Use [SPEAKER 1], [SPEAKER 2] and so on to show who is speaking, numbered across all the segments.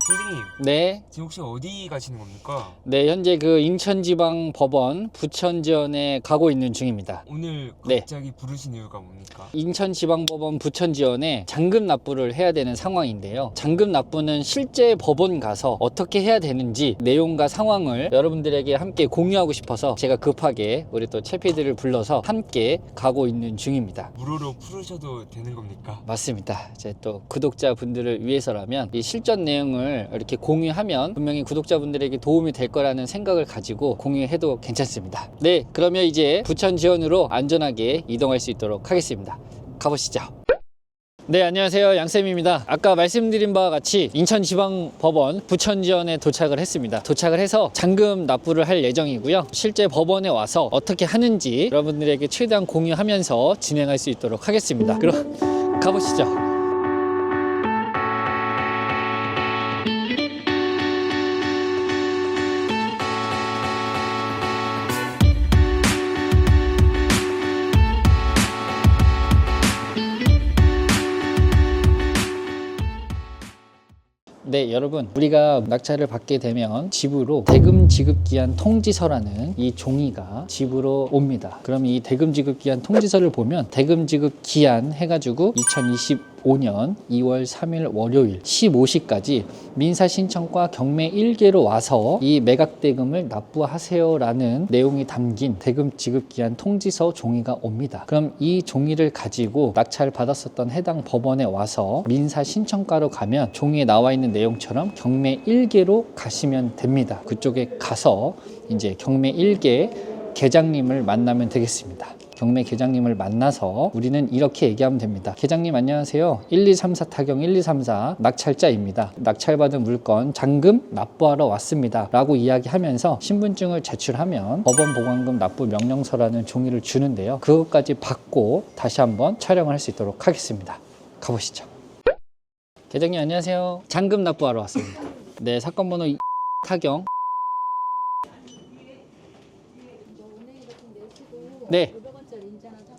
[SPEAKER 1] 선생님,
[SPEAKER 2] 네.
[SPEAKER 1] 지금 혹시 어디 가시는 겁니까?
[SPEAKER 2] 네, 현재 그 인천지방법원 부천지원에 가고 있는 중입니다.
[SPEAKER 1] 오늘
[SPEAKER 2] 네.
[SPEAKER 1] 갑자기 부르신 이유가 뭡니까?
[SPEAKER 2] 인천지방법원 부천지원에 잔금 납부를 해야 되는 상황인데요. 잔금 납부는 실제 법원 가서 어떻게 해야 되는지 내용과 상황을 여러분들에게 함께 공유하고 싶어서 제가 급하게 우리 또 채피들을 불러서 함께 가고 있는 중입니다.
[SPEAKER 1] 무료로 풀으셔도 되는 겁니까?
[SPEAKER 2] 맞습니다. 이제 또 구독자분들을 위해서라면 이 실전 내용을 이렇게 공유하면 분명히 구독자분들에게 도움이 될 거라는 생각을 가지고 공유해도 괜찮습니다. 네, 그러면 이제 부천 지원으로 안전하게 이동할 수 있도록 하겠습니다. 가보시죠. 네, 안녕하세요. 양쌤입니다. 아까 말씀드린 바와 같이 인천지방법원 부천지원에 도착을 했습니다. 도착을 해서 잔금 납부를 할 예정이고요. 실제 법원에 와서 어떻게 하는지 여러분들에게 최대한 공유하면서 진행할 수 있도록 하겠습니다. 그럼 가보시죠. 네, 여러분, 우리가 낙찰을 받게 되면 집으로 대금 지급 기한 통지서라는 이 종이가 집으로 옵니다. 그럼 이 대금 지급 기한 통지서를 보면 대금 지급 기한 해가지고 2025년 2월 3일 월요일 15시까지 민사 신청과 경매 1개로 와서 이 매각 대금을 납부하세요라는 내용이 담긴 대금 지급 기한 통지서 종이가 옵니다. 그럼 이 종이를 가지고 낙찰을 받았었던 해당 법원에 와서 민사 신청가로 가면 종이에 나와 있는 내용처럼 경매 1개로 가시면 됩니다. 그쪽에 가서 이제 경매 1개 계장님을 만나면 되겠습니다. 경매 계장님을 만나서 우리는 이렇게 얘기하면 됩니다. 계장님 안녕하세요. 1234 타경 1234 낙찰자입니다. 낙찰받은 물건 잔금 납부하러 왔습니다. 라고 이야기하면서 신분증을 제출하면 법원 보관금 납부 명령서라는 종이를 주는데요. 그것까지 받고 다시 한번 촬영을 할 수 있도록 하겠습니다. 가보시죠. 계장님 안녕하세요. 잔금 납부하러 왔습니다. 네, 사건 번호 타경. 네.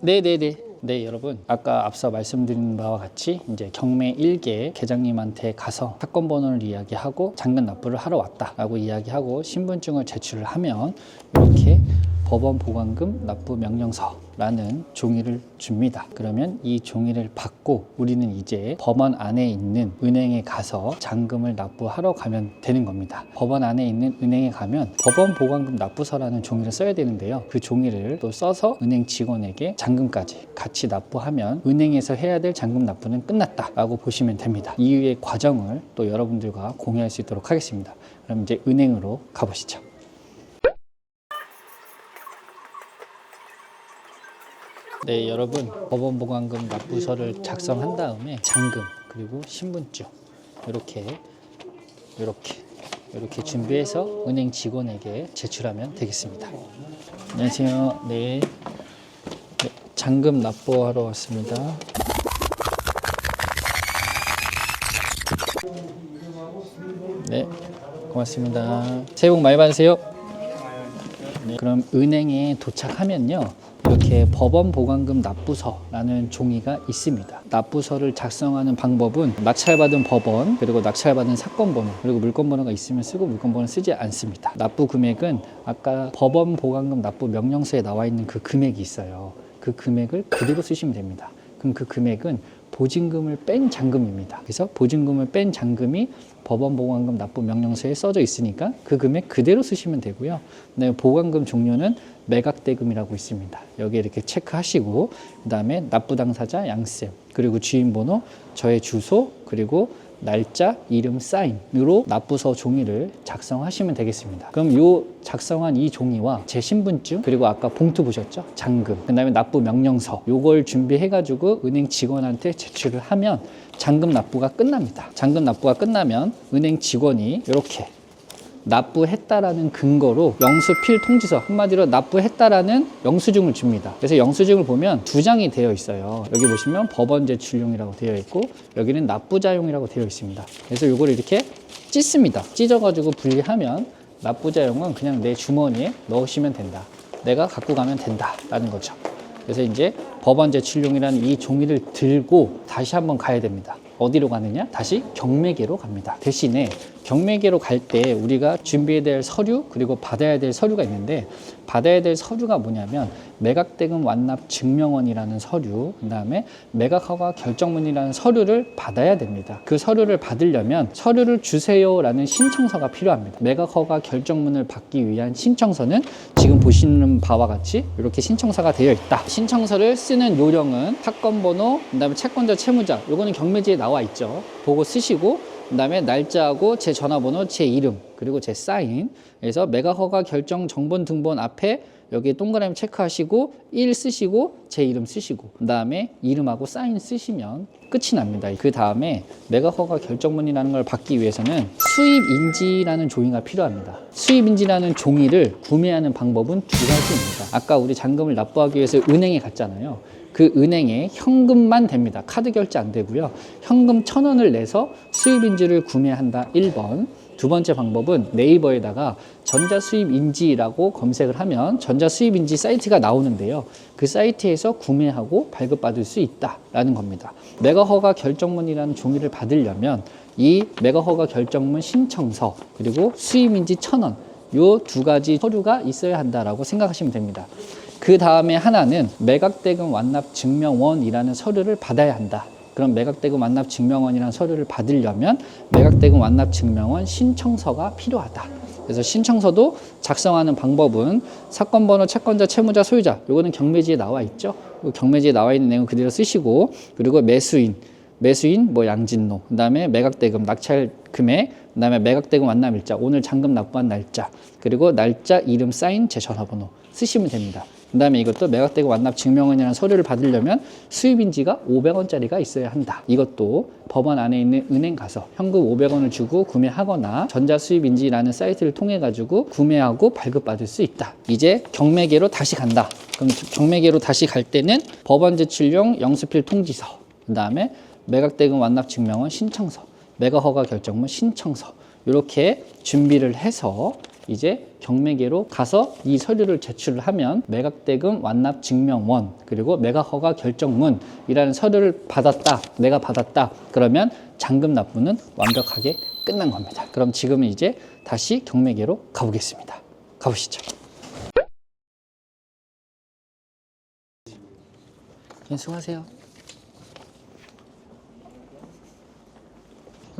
[SPEAKER 2] 네네네. 네, 여러분. 아까 앞서 말씀드린 바와 같이 이제 경매 1개 계장님한테 가서 사건 번호를 이야기하고 잔금 납부를 하러 왔다라고 이야기하고 신분증을 제출을 하면 이렇게 법원 보관금 납부 명령서라는 종이를 줍니다. 그러면 이 종이를 받고 우리는 이제 법원 안에 있는 은행에 가서 잔금을 납부하러 가면 되는 겁니다. 법원 안에 있는 은행에 가면 법원 보관금 납부서라는 종이를 써야 되는데요. 그 종이를 또 써서 은행 직원에게 잔금까지 같이 납부하면 은행에서 해야 될 잔금 납부는 끝났다라고 보시면 됩니다. 이후의 과정을 또 여러분들과 공유할 수 있도록 하겠습니다. 그럼 이제 은행으로 가보시죠. 네, 여러분, 법원 보관금 납부서를 작성한 다음에 잔금 그리고 신분증 이렇게 준비해서 은행 직원에게 제출하면 되겠습니다. 안녕하세요. 네, 잔금 납부하러 왔습니다. 네, 고맙습니다. 새해 복 많이 받으세요. 네, 그럼 은행에 도착하면요. 이렇게 법원 보관금 납부서라는 종이가 있습니다. 납부서를 작성하는 방법은 낙찰받은 법원, 그리고 낙찰받은 사건 번호, 그리고 물건 번호가 있으면 쓰고 물건 번호는 쓰지 않습니다. 납부 금액은 아까 법원 보관금 납부 명령서에 나와 있는 그 금액이 있어요. 그 금액을 그대로 쓰시면 됩니다. 그럼 그 금액은 보증금을 뺀 잔금입니다. 그래서 보증금을 뺀 잔금이 법원 보관금 납부 명령서에 써져 있으니까 그 금액 그대로 쓰시면 되고요. 네, 보관금 종료는 매각대금이라고 있습니다. 여기 이렇게 체크하시고 그 다음에 납부 당사자 양쌤, 그리고 주인번호, 저의 주소, 그리고 날짜, 이름, 사인으로 납부서 종이를 작성하시면 되겠습니다. 그럼 요 작성한 이 종이와 제 신분증, 그리고 아까 봉투 보셨죠? 잔금, 그 다음에 납부 명령서, 요걸 준비해가지고 은행 직원한테 제출을 하면 잔금 납부가 끝납니다. 잔금 납부가 끝나면 은행 직원이 이렇게 납부했다라는 근거로 영수필 통지서, 한마디로 납부했다라는 영수증을 줍니다. 그래서 영수증을 보면 두 장이 되어 있어요. 여기 보시면 법원 제출용이라고 되어 있고 여기는 납부자용이라고 되어 있습니다. 그래서 이걸 이렇게 찢습니다. 찢어가지고 분리하면 납부자용은 그냥 내 주머니에 넣으시면 된다. 내가 갖고 가면 된다라는 거죠. 그래서 이제 법원 제출용이라는 이 종이를 들고 다시 한번 가야 됩니다. 어디로 가느냐? 다시 경매계로 갑니다. 대신에 경매계로 갈 때 우리가 준비해야 될 서류 그리고 받아야 될 서류가 있는데, 받아야 될 서류가 뭐냐면 매각대금 완납 증명원이라는 서류, 그 다음에 매각허가 결정문이라는 서류를 받아야 됩니다. 그 서류를 받으려면 서류를 주세요라는 신청서가 필요합니다. 매각허가 결정문을 받기 위한 신청서는 지금 보시는 바와 같이 이렇게 신청서가 되어 있다. 신청서를 쓰는 요령은 사건 번호, 그 다음에 채권자 채무자, 요거는 경매지에 나와 있죠. 보고 쓰시고, 그 다음에 날짜하고 제 전화번호, 제 이름, 그리고 제 사인. 그래서 매각허가 결정 정본 등본 앞에 여기 동그라미 체크하시고 1 쓰시고 제 이름 쓰시고, 그 다음에 이름하고 사인 쓰시면 끝이 납니다. 그 다음에 매각허가 결정문이라는 걸 받기 위해서는 수입인지라는 종이가 필요합니다. 수입인지라는 종이를 구매하는 방법은 두 가지입니다. 아까 우리 잔금을 납부하기 위해서 은행에 갔잖아요. 그 은행에 현금만 됩니다. 카드 결제 안 되고요. 현금 1,000원을 내서 수입인지를 구매한다. 1번. 두 번째 방법은 네이버에다가 전자수입인지라고 검색을 하면 전자수입인지 사이트가 나오는데요. 그 사이트에서 구매하고 발급받을 수 있다라는 겁니다. 매각허가 결정문이라는 종이를 받으려면 이 매각허가 결정문 신청서 그리고 수입인지 1,000원, 요 두 가지 서류가 있어야 한다라고 생각하시면 됩니다. 그 다음에 하나는 매각대금 완납 증명원이라는 서류를 받아야 한다. 그럼 매각대금 완납 증명원이라는 서류를 받으려면 매각대금 완납 증명원 신청서가 필요하다. 그래서 신청서도 작성하는 방법은 사건 번호, 채권자, 채무자, 소유자, 요거는 경매지에 나와 있죠. 경매지에 나와 있는 내용 그대로 쓰시고, 그리고 매수인 뭐 양진로, 그 다음에 매각대금 낙찰 금액, 그 다음에 매각대금 완납 일자, 오늘 잔금 납부한 날짜, 그리고 날짜, 이름, 사인, 제 전화번호 쓰시면 됩니다. 그 다음에 이것도 매각대금 완납 증명원이라는 서류를 받으려면 수입인지가 500원짜리가 있어야 한다. 이것도 법원 안에 있는 은행 가서 현금 500원을 주고 구매하거나 전자수입인지라는 사이트를 통해 가지고 구매하고 발급받을 수 있다. 이제 경매계로 다시 간다. 그럼 경매계로 다시 갈 때는 법원 제출용 영수필 통지서, 그 다음에 매각대금 완납 증명원 신청서, 매각허가 결정문 신청서, 이렇게 준비를 해서 이제 경매계로 가서 이 서류를 제출을 하면 매각대금 완납 증명원 그리고 매각허가 결정문이라는 서류를 받았다, 내가 받았다, 그러면 잔금 납부는 완벽하게 끝난 겁니다. 그럼 지금은 이제 다시 경매계로 가보겠습니다. 가보시죠. 수고하세요.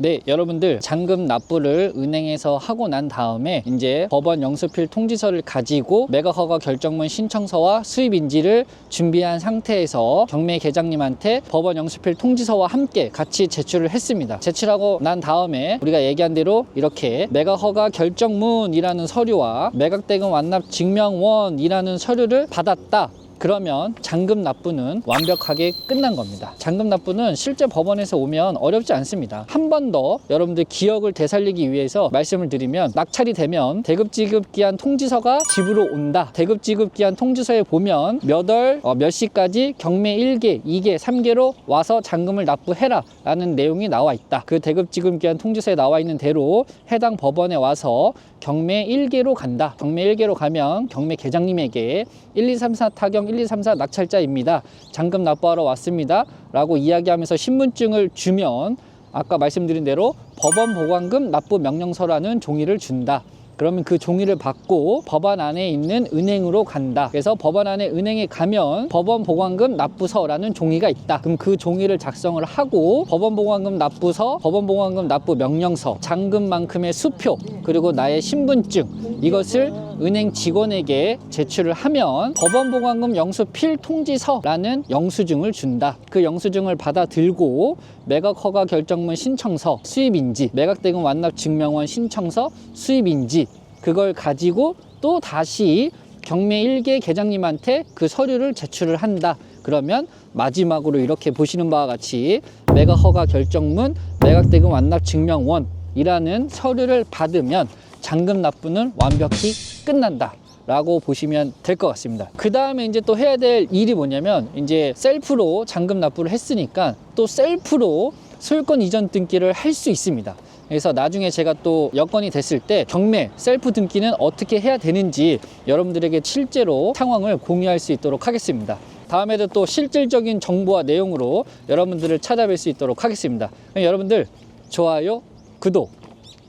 [SPEAKER 2] 네, 여러분들 잔금 납부를 은행에서 하고 난 다음에 이제 법원 영수필 통지서를 가지고 매각허가 결정문 신청서와 수입인지를 준비한 상태에서 경매 계장님한테 법원 영수필 통지서와 함께 같이 제출을 했습니다. 제출하고 난 다음에 우리가 얘기한 대로 이렇게 매각허가 결정문이라는 서류와 매각대금 완납 증명원이라는 서류를 받았다. 그러면 잔금 납부는 완벽하게 끝난 겁니다. 잔금 납부는 실제 법원에서 오면 어렵지 않습니다. 한 번 더 여러분들 기억을 되살리기 위해서 말씀을 드리면, 낙찰이 되면 대급지급기한 통지서가 집으로 온다. 대급지급기한 통지서에 보면 몇 월 몇 시까지 경매 1개, 2개, 3개로 와서 잔금을 납부해라 라는 내용이 나와 있다. 그 대급지급기한 통지서에 나와 있는 대로 해당 법원에 와서 경매 1개로 간다. 경매 1개로 가면 경매 계장님에게 1234 타경 1234 낙찰자입니다. 잔금 납부하러 왔습니다. 라고 이야기하면서 신분증을 주면 아까 말씀드린 대로 법원 보관금 납부 명령서라는 종이를 준다. 그러면 그 종이를 받고 법원 안에 있는 은행으로 간다. 그래서 법원 안에 은행에 가면 법원 보관금 납부서라는 종이가 있다. 그럼 그 종이를 작성을 하고 법원 보관금 납부서, 법원 보관금 납부 명령서, 잔금만큼의 수표, 그리고 나의 신분증, 이것을 은행 직원에게 제출을 하면 법원 보관금 영수필 통지서라는 영수증을 준다. 그 영수증을 받아 들고 매각허가 결정문 신청서, 수입인지, 매각대금 완납 증명원 신청서, 수입인지, 그걸 가지고 또 다시 경매 1개 계장님한테 그 서류를 제출을 한다. 그러면 마지막으로 이렇게 보시는 바와 같이 매각허가 결정문, 매각대금 완납 증명원이라는 서류를 받으면 잔금 납부는 완벽히 끝난다 라고 보시면 될 것 같습니다. 그 다음에 이제 또 해야 될 일이 뭐냐면, 이제 셀프로 잔금 납부를 했으니까 또 셀프로 소유권 이전 등기를 할 수 있습니다. 그래서 나중에 제가 또 여건이 됐을 때 경매 셀프 등기는 어떻게 해야 되는지 여러분들에게 실제로 상황을 공유할 수 있도록 하겠습니다. 다음에도 또 실질적인 정보와 내용으로 여러분들을 찾아뵐 수 있도록 하겠습니다. 여러분들 좋아요, 구독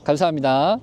[SPEAKER 2] 감사합니다.